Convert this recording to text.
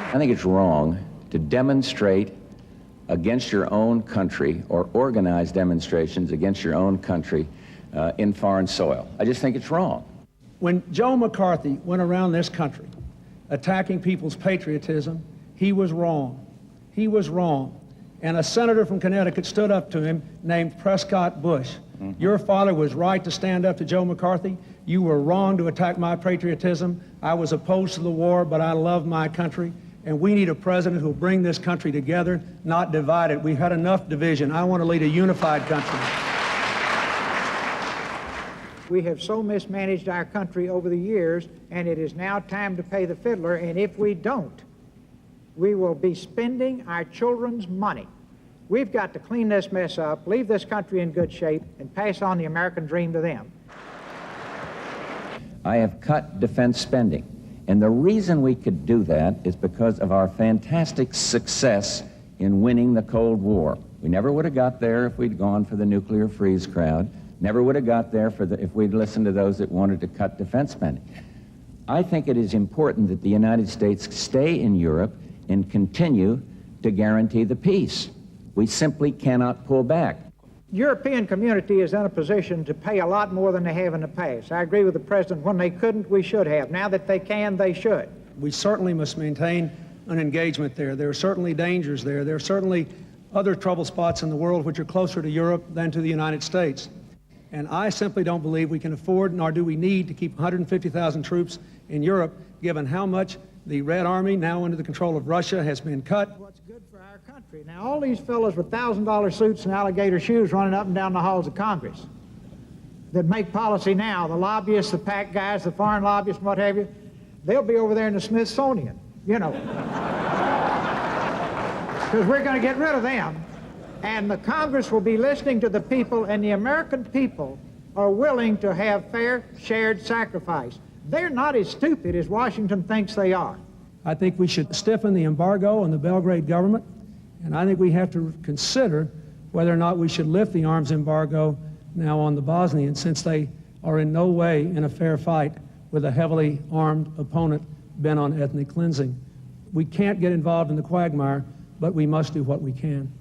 I think it's wrong to demonstrate against your own country or organize demonstrations against your own country in foreign soil. I just think it's wrong. When Joe McCarthy went around this country attacking people's patriotism, he was wrong. He was wrong. And a senator from Connecticut stood up to him named Prescott Bush. Your father was right to stand up to Joe McCarthy. You were wrong to attack my patriotism. I was opposed to the war, but I love my country. And we need a president who will bring this country together, not divide it. We've had enough division. I want to lead a unified country. We have so mismanaged our country over the years, and it is now time to pay the fiddler, and if we don't, we will be spending our children's money. We've got to clean this mess up, leave this country in good shape, and pass on the American dream to them. I have cut defense spending, and the reason we could do that is because of our fantastic success in winning the Cold War. We never would have got there if we'd gone for the nuclear freeze crowd. Never would have got there if we'd listened to those that wanted to cut defense spending. I think it is important that the United States stay in Europe and continue to guarantee the peace. We simply cannot pull back. European community is in a position to pay a lot more than they have in the past. I agree with the President. When they couldn't, we should have. Now that they can, they should. We certainly must maintain an engagement there. There are certainly dangers there. There are certainly other trouble spots in the world which are closer to Europe than to the United States. And I simply don't believe we can afford, nor do we need, to keep 150,000 troops in Europe, given how much the Red Army, now under the control of Russia, has been cut. What's good for our country. Now, all these fellows with $1,000 suits and alligator shoes running up and down the halls of Congress that make policy now, the lobbyists, the PAC guys, the foreign lobbyists, and what have you, they'll be over there in the Smithsonian, you know. Because we're going to get rid of them. And the Congress will be listening to the people, and the American people are willing to have fair, shared sacrifice. They're not as stupid as Washington thinks they are. I think we should stiffen the embargo on the Belgrade government, and I think we have to consider whether or not we should lift the arms embargo now on the Bosnians, since they are in no way in a fair fight with a heavily armed opponent bent on ethnic cleansing. We can't get involved in the quagmire, but we must do what we can.